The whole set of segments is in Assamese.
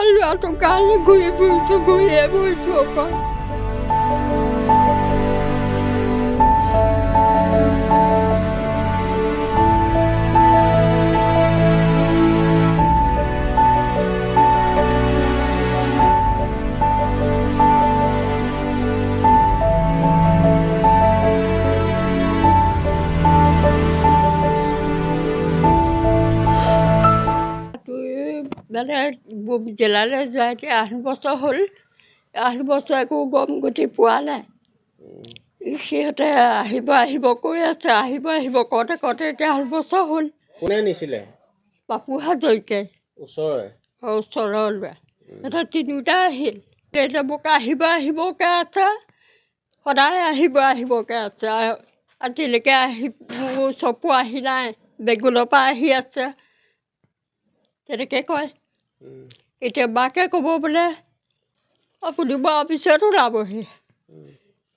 অকল ল'ৰাটোৰ কাৰণে ঘূৰি ফুৰিছোঁ অকল। মানে জিলালৈ যোৱা এতিয়া 8 বছৰ হ'ল। 8 বছৰ একো গম গতি পোৱা নাই। সিহঁতে আহিব কৈ আছে, আহিব কওঁতে এতিয়া 8 বছৰ হ'ল। কোনে নিছিলে? পাপু হাজৰিকাই। ওচৰৰে? ওচৰৰ ল'ৰা। সিহঁতে তিনিওটা আহিল। এতিয়া মোক আহিবকে আছে, সদায় আহিবকে আছে। আজিলৈকে মোৰ চকু আহি নাই, বেগুলৰ পৰা আহি আছে, তেনেকৈ কয়। এতিয়া বাকে ক'ব বোলে আপুনি বৰ পিছত ওলাবহি।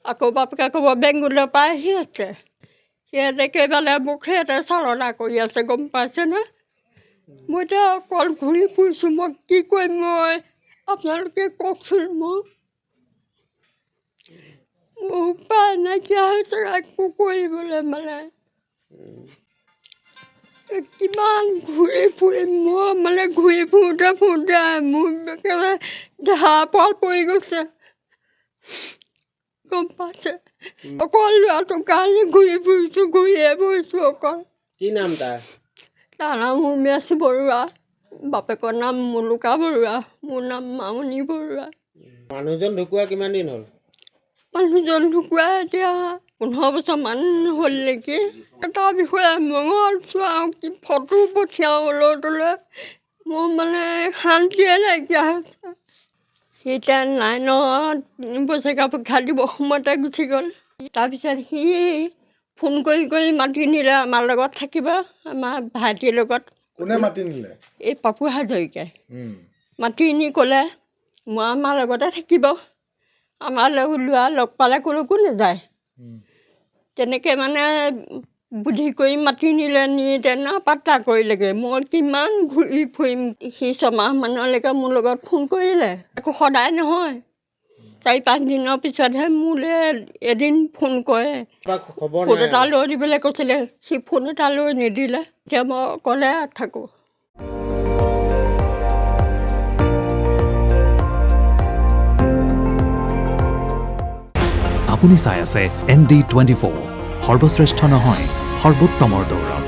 আকৌ বাপেকে ক'ব বেংগুলৰ পৰা আহি আছে। সিহঁতে কেইবালে মোক সিহঁতে চালনা কৰি আছে, গম পাইছেনে? মই এতিয়া অকল ঘূৰি ফুৰিছোঁ, মই কি কৰিম? মই আপোনালোকে কওকচোন। মোৰ উপায় নাইকিয়া হৈছে একো কৰিবলৈ। মানে কিমান ঘূৰি ফুৰিম? মই মানে ঘূৰি ফুৰোঁতে মোৰ একেবাৰে দেহা পাল পৰি গৈছে, গম পাইছে? অকল ল'ৰাটোৰ কাৰণে ঘূৰিয়ে ফুৰিছোঁ অকল। কি নাম তাৰ? তাৰ নাম উমেশ বৰুৱা, বাপেকৰ নাম মুলুকা বৰুৱা, মোৰ নাম মামণি বৰুৱা। মানুহজন ঢুকুৱা কিমান দিন হ'ল? মানুহজন ঢুকুৱা এতিয়া 15 বছৰমান হ'ল নেকি। তাৰ বিষয়ে মঙল চোৱাওঁ, কি ফটো পঠিয়াওঁ ল'ৰাটোলৈ, মোৰ মানে শান্তিয়ে নাইকিয়া হৈছে। সি এতিয়া 9ত বছৰেকীয়া পৰীক্ষা দিব সময়তে গুচি গ'ল। তাৰপিছত সি ফোন কৰি মাতি নিলে আমাৰ লগত থাকিব, আমাৰ ভাইটিৰ লগত। কোনে মাতি নিলে? এই পাপু হাজৰিকাই মাতি নি ক'লে মই আমাৰ লগতে থাকিব, আমাৰ ল'ৰা লগ পালে ক'লৈকো নাযায়। তেনেকৈ মানে বুদ্ধি কৰি মাতি নিলে, নি তেনে পাত্তা কৰিলেগৈ। মই কিমান ঘূৰি ফুৰিম? সি 6 মাহমানলৈকে মোৰ লগত ফোন কৰিলে, একো সদায় নহয়। 4-5 দিনৰ পিছতহে মোলৈ এদিন ফোন কৰে। ফোন এটা লৈ দিবলৈ কৈছিলে, সি ফোন এটা লৈ নিদিলে। এতিয়া মই অকলে থাকোঁ। আপুনি চাই আছে ND24, সৰ্বশ্ৰেষ্ঠ নহয় সৰ্বোত্তমৰ দৌৰ।